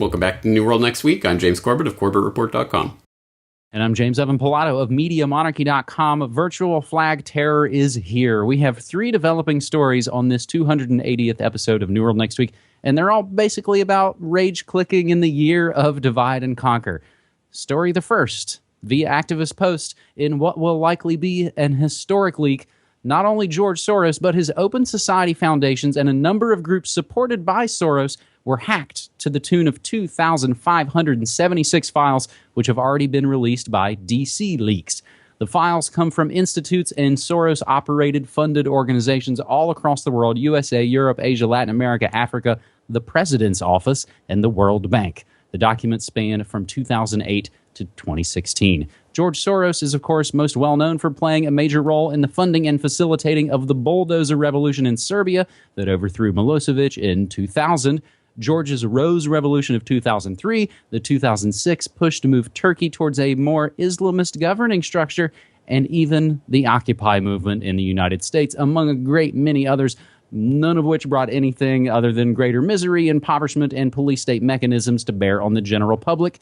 Welcome back to New World Next Week. I'm James Corbett of CorbettReport.com. And I'm James Evan Pilato of MediaMonarchy.com. Virtual flag terror is here. We have 3 developing stories on this 280th episode of New World Next Week, and they're all basically about rage clicking in the year of divide and conquer. Story the first, via activist post in what will likely be an historic leak. Not only George Soros, but his Open Society foundations and a number of groups supported by Soros were hacked to the tune of 2,576 files, which have already been released by DC Leaks. The files come from institutes and Soros-operated funded organizations all across the world: USA, Europe, Asia, Latin America, Africa, the President's Office, and the World Bank. The documents span from 2008 to 2016. George Soros is, of course, most well known for playing a major role in the funding and facilitating of the bulldozer revolution in Serbia that overthrew Milosevic in 2000. George's Rose Revolution of 2003, the 2006 push to move Turkey towards a more Islamist governing structure, and even the Occupy movement in the United States, among a great many others, none of which brought anything other than greater misery, impoverishment, and police state mechanisms to bear on the general public.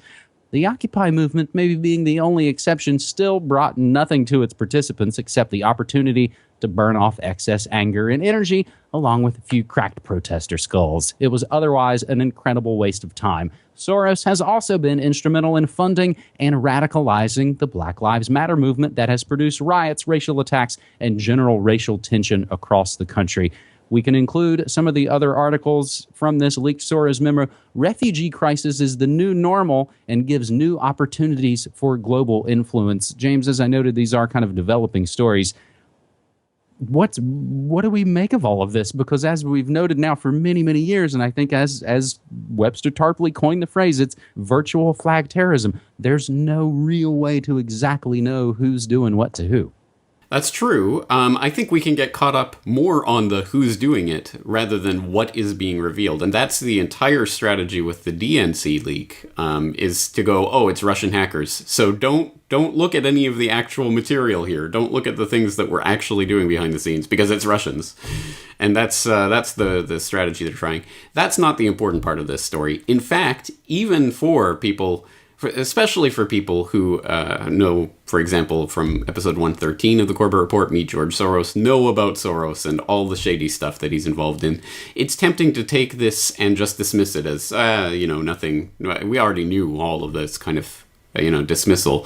The Occupy movement, maybe being the only exception, still brought nothing to its participants except the opportunity to burn off excess anger and energy, along with a few cracked protester skulls. It was otherwise an incredible waste of time. Soros has also been instrumental in funding and radicalizing the Black Lives Matter movement that has produced riots, racial attacks, and general racial tension across the country. We can include some of the other articles from this leaked Soros memo. Refugee crisis is the new normal and gives new opportunities for global influence. James, as I noted, these are kind of developing stories. What do we make of all of this? Because as we've noted now for many, many years, and I think as Webster Tarpley coined the phrase, it's virtual flag terrorism. There's no real way to exactly know who's doing what to who. That's true. I think we can get caught up more on the who's doing it rather than what is being revealed. And that's the entire strategy with the DNC leak, is to go, oh, it's Russian hackers. So don't look at any of the actual material here. Don't look at the things that we're actually doing behind the scenes because it's Russians. And that's the strategy they're trying. That's not the important part of this story. In fact, even for people, especially for people who know, for example, from episode 113 of the Corbett Report, Meet George Soros, know about Soros and all the shady stuff that he's involved in, it's tempting to take this and just dismiss it as, nothing. We already knew all of this kind of, dismissal.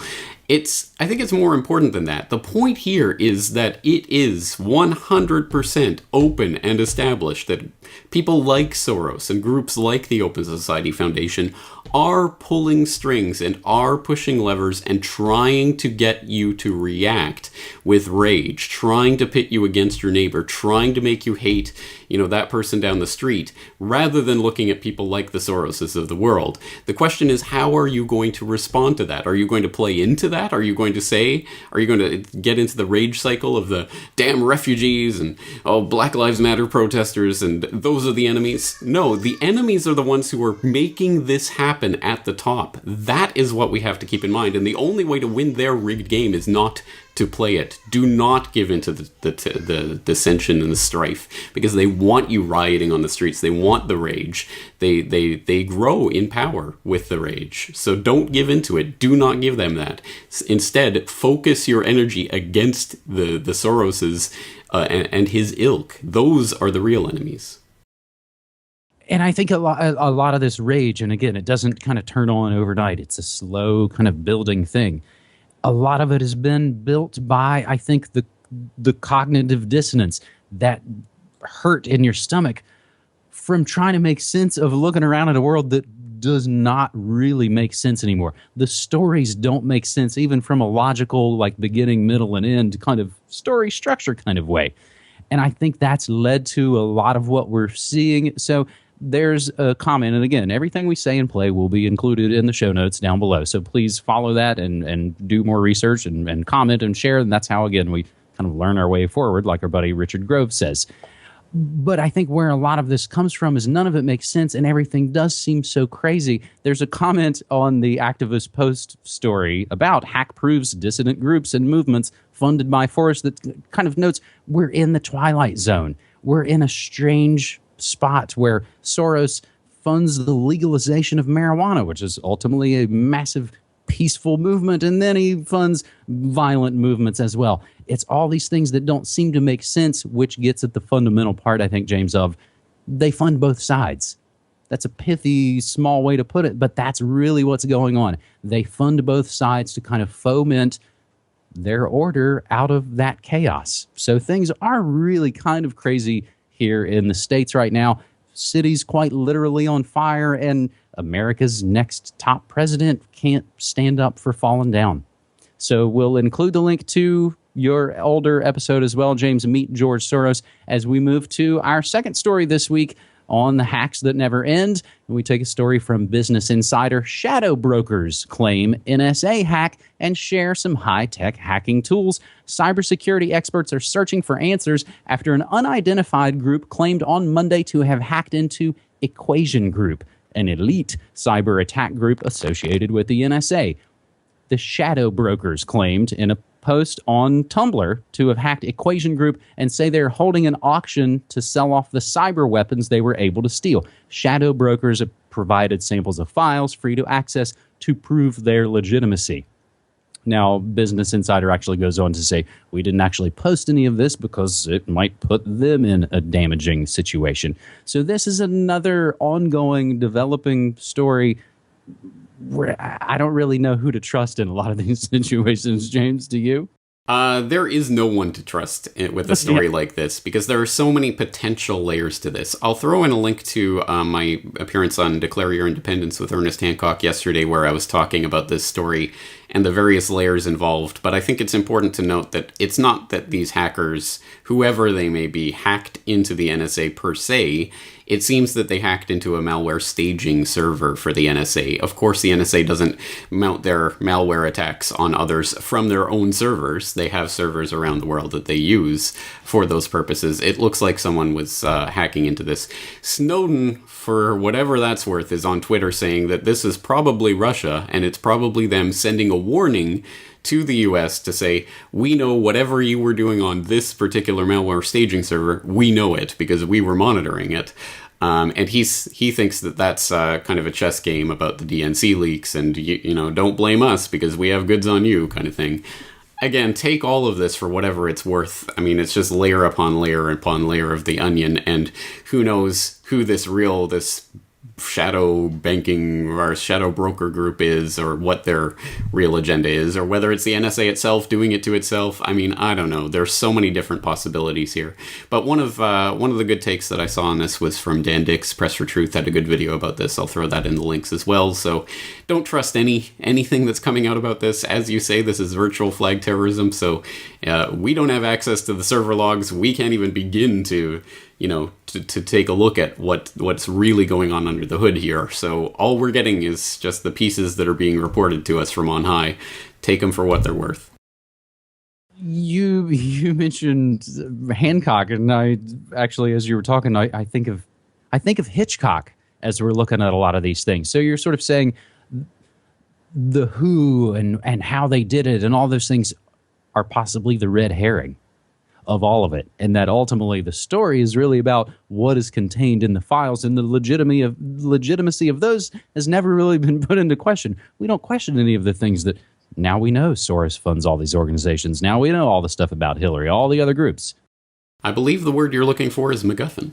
I think it's more important than that. The point here is that it is 100% open and established that people like Soros and groups like the Open Society Foundation are pulling strings and are pushing levers and trying to get you to react with rage, trying to pit you against your neighbor, trying to make you hate, that person down the street, rather than looking at people like the Soroses of the world. The question is, how are you going to respond to that? Are you going to play into that? Are you going to get into the rage cycle of the damn refugees and Black Lives Matter protesters and those are the enemies? No, the enemies are the ones who are making this happen at the top. That is what we have to keep in mind. And the only way to win their rigged game is not to play it. Do not give in to the dissension and the strife, because they want you rioting on the streets. They want the rage. They grow in power with the rage. So don't give into it. Do not give them that. Instead, focus your energy against the Soroses and his ilk. Those are the real enemies. And I think a lot of this rage, and again, it doesn't kind of turn on overnight. It's a slow kind of building thing. A lot of it has been built by, I think, the cognitive dissonance, that hurt in your stomach from trying to make sense of looking around at a world that does not really make sense anymore. The stories don't make sense, even from a logical, like beginning, middle, and end kind of story structure kind of way. And I think that's led to a lot of what we're seeing. So there's a comment, and again, everything we say and play will be included in the show notes down below. So please follow that and do more research and comment and share. And that's how, again, we kind of learn our way forward, like our buddy Richard Grove says. But I think where a lot of this comes from is none of it makes sense, and everything does seem so crazy. There's a comment on the activist post story about hack proofs, dissident groups, and movements funded by Forrest that kind of notes we're in the twilight zone. We're in a strange spot where Soros funds the legalization of marijuana, which is ultimately a massive peaceful movement, and then he funds violent movements as well. It's all these things that don't seem to make sense, which gets at the fundamental part, I think, James, of they fund both sides. That's a pithy, small way to put it, but that's really what's going on. They fund both sides to kind of foment their order out of that chaos. So things are really kind of crazy here in the States right now. Cities quite literally on fire, and America's next top president can't stand up for falling down. So we'll include the link to your older episode as well, James, Meet George Soros, as we move to our second story this week on the hacks that never end. And we take a story from Business Insider. Shadow brokers claim NSA hack and share some high-tech hacking tools. Cybersecurity experts are searching for answers after an unidentified group claimed on Monday to have hacked into Equation Group, an elite cyber attack group associated with the NSA. The shadow brokers claimed in a post on Tumblr to have hacked Equation Group and say they're holding an auction to sell off the cyber weapons they were able to steal. Shadow brokers have provided samples of files free to access to prove their legitimacy. Now, Business Insider actually goes on to say, we didn't actually post any of this because it might put them in a damaging situation. So this is another ongoing, developing story where I don't really know who to trust in a lot of these situations. James, do you? There is no one to trust with a story like this because there are so many potential layers to this. I'll throw in a link to my appearance on Declare Your Independence with Ernest Hancock yesterday, where I was talking about this story and the various layers involved. But I think it's important to note that it's not that these hackers, whoever they may be, hacked into the NSA per se. It seems that they hacked into a malware staging server for the NSA. Of course, the NSA doesn't mount their malware attacks on others from their own servers. They have servers around the world that they use for those purposes. It looks like someone was hacking into this. Snowden, for whatever that's worth, is on Twitter saying that this is probably Russia, and it's probably them sending a warning to the US to say, we know whatever you were doing on this particular malware staging server, we know it because we were monitoring it. And he thinks that that's kind of a chess game about the DNC leaks and, you know, don't blame us because we have goods on you kind of thing. Again, take all of this for whatever it's worth. I mean, it's just layer upon layer of the onion, and who knows who this shadow banking or shadow broker group is, or what their real agenda is, or whether it's the NSA itself doing it to itself. I mean, I don't know. There's so many different possibilities here. But one of the good takes that I saw on this was from Dan Dix. Press for Truth had a good video about this. I'll throw that in the links as well. So don't trust anything that's coming out about this. As you say, this is virtual flag terrorism. So we don't have access to the server logs. We can't even begin to take a look at what's really going on under the hood here. So all we're getting is just the pieces that are being reported to us from on high. Take them for what they're worth. You mentioned Hancock, and I actually, as you were talking, I think of Hitchcock as we're looking at a lot of these things. So you're sort of saying the who and how they did it and all those things are possibly the red herring of all of it, and that ultimately the story is really about what is contained in the files, and the legitimacy of those has never really been put into question. We don't question any of the things that now we know. Soros funds all these organizations. Now we know all the stuff about Hillary, all the other groups. I believe the word you're looking for is MacGuffin.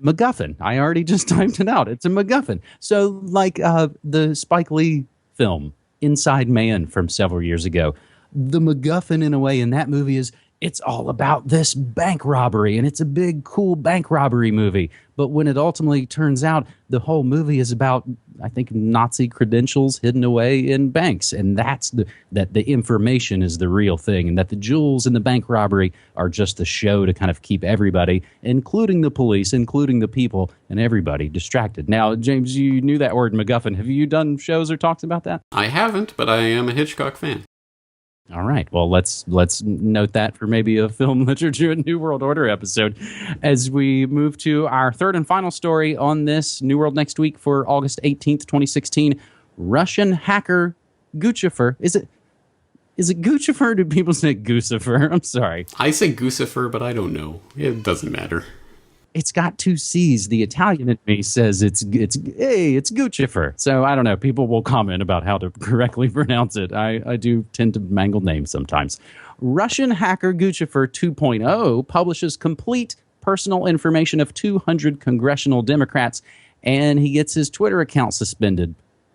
MacGuffin. I already just typed it out. It's a MacGuffin. So like the Spike Lee film Inside Man from several years ago, the MacGuffin in a way in that movie is it's all about this bank robbery, and it's a big, cool bank robbery movie. But when it ultimately turns out the whole movie is about, I think, Nazi credentials hidden away in banks, and that's that the information is the real thing, and that the jewels in the bank robbery are just a show to kind of keep everybody, including the police, including the people, and everybody distracted. Now, James, you knew that word MacGuffin. Have you done shows or talks about that? I haven't, but I am a Hitchcock fan. All right. Well, let's note that for maybe a film literature and New World Order episode as we move to our third and final story on this New World Next Week for August 18th, 2016. Russian hacker Guccifer. Is it Guccifer or do people say Guccifer? I'm sorry. I say Guccifer, but I don't know. It doesn't matter. it's got two C's. The Italian in me says it's Guccifer. So I don't know. People will comment about how to correctly pronounce it. I do tend to mangle names sometimes. Russian hacker Guccifer 2.0 publishes complete personal information of 200 congressional Democrats, and he gets his Twitter account suspended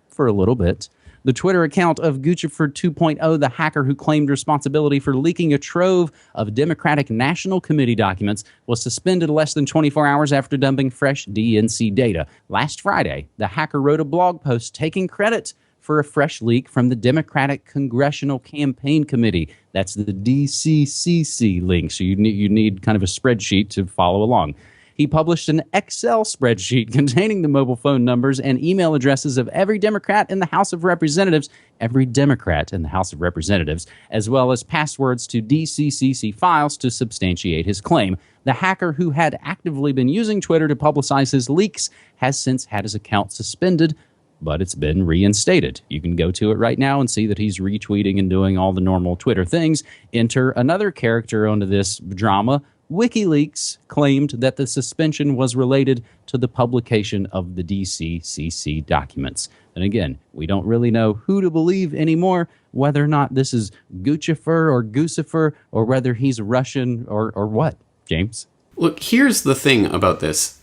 for a little bit. The Twitter account of Guccifer 2.0, the hacker who claimed responsibility for leaking a trove of Democratic National Committee documents, was suspended less than 24 hours after dumping fresh DNC data. Last Friday, the hacker wrote a blog post taking credit for a fresh leak from the Democratic Congressional Campaign Committee. That's the DCCC link, so you need kind of a spreadsheet to follow along. He published an Excel spreadsheet containing the mobile phone numbers and email addresses of every Democrat in the House of Representatives, as well as passwords to DCCC files to substantiate his claim. The hacker, who had actively been using Twitter to publicize his leaks, has since had his account suspended, but it's been reinstated. You can go to it right now and see that he's retweeting and doing all the normal Twitter things. Enter another character onto this drama. WikiLeaks claimed that the suspension was related to the publication of the DCCC documents. And again, we don't really know who to believe anymore, whether or not this is Guccifer or Guccifer, or whether he's Russian or what. James? Look, here's the thing about this.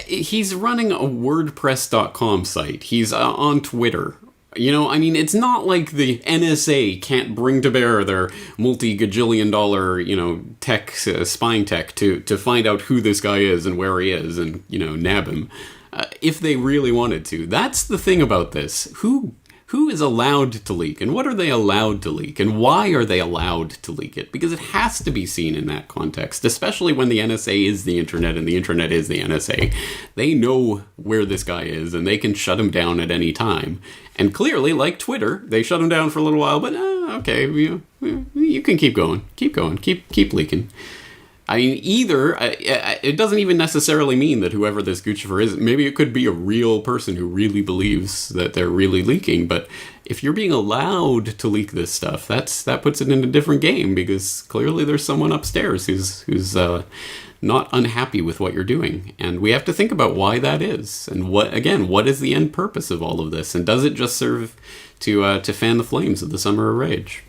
He's running a WordPress.com site. He's on Twitter. It's not like the NSA can't bring to bear their multi-gajillion dollar, tech, spying tech to find out who this guy is and where he is and, nab him. If they really wanted to. That's the thing about this. Who is allowed to leak, and what are they allowed to leak, and why are they allowed to leak it? Because it has to be seen in that context, especially when the NSA is the internet and the internet is the NSA. They know where this guy is, and they can shut him down at any time. And clearly, like Twitter, they shut him down for a little while, but okay, you can keep going, keep leaking. I mean, either, it doesn't even necessarily mean that whoever this Guccifer is, maybe it could be a real person who really believes that they're really leaking, but if you're being allowed to leak this stuff, that puts it in a different game, because clearly there's someone upstairs who's not unhappy with what you're doing, and we have to think about why that is, and what is the end purpose of all of this, and does it just serve to fan the flames of the Summer of Rage?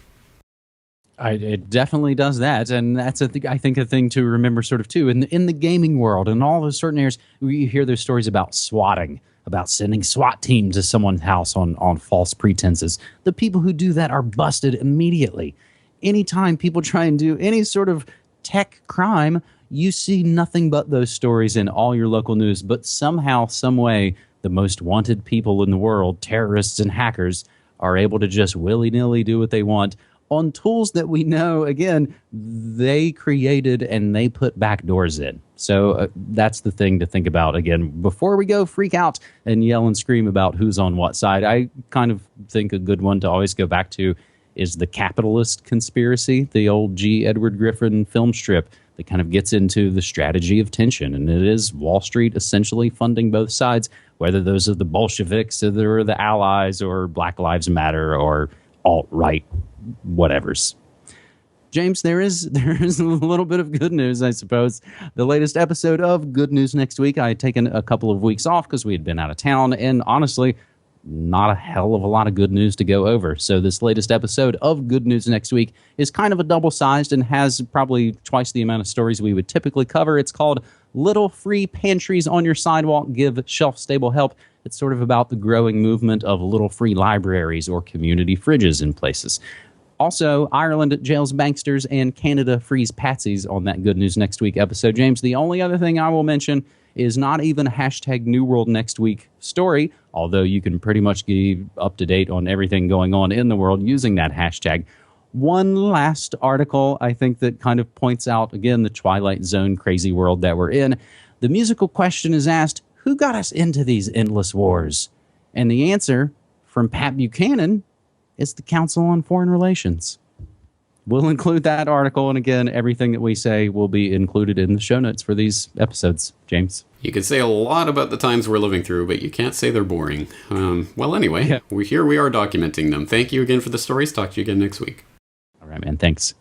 It definitely does that, and that's I think a thing to remember sort of too. In the gaming world and all those certain areas, we hear those stories about swatting, about sending SWAT teams to someone's house on false pretenses. The people who do that are busted immediately. Anytime people try and do any sort of tech crime, you see nothing but those stories in all your local news. But somehow, some way, the most wanted people in the world, terrorists and hackers, are able to just willy-nilly do what they want on tools that we know, again, they created and they put backdoors in. So that's the thing to think about. Again, before we go freak out and yell and scream about who's on what side, I kind of think a good one to always go back to is the capitalist conspiracy, the old G. Edward Griffin film strip that kind of gets into the strategy of tension. And it is Wall Street essentially funding both sides, whether those are the Bolsheviks or the Allies or Black Lives Matter or alt-right whatevers. James, there is a little bit of good news, I suppose. The latest episode of Good News Next Week, I had taken a couple of weeks off because we had been out of town, and honestly, not a hell of a lot of good news to go over. So this latest episode of Good News Next Week is kind of a double-sized and has probably twice the amount of stories we would typically cover. It's called Little Free Pantries on Your Sidewalk Give Shelf-Stable Help. It's sort of about the growing movement of little free libraries or community fridges in places. Also, Ireland jails banksters and Canada frees patsies on that Good News Next Week episode. James, the only other thing I will mention is not even a hashtag New World Next Week story, although you can pretty much be up to date on everything going on in the world using that hashtag. One last article, I think, that kind of points out, again, the Twilight Zone crazy world that we're in. The musical question is asked, who got us into these endless wars? And the answer from Pat Buchanan is the Council on Foreign Relations. We'll include that article, and again, everything that we say will be included in the show notes for these episodes. James? You could say a lot about the times we're living through, but you can't say they're boring. Well, anyway, we are documenting them. Thank you again for the stories. Talk to you again next week. All right, man. Thanks.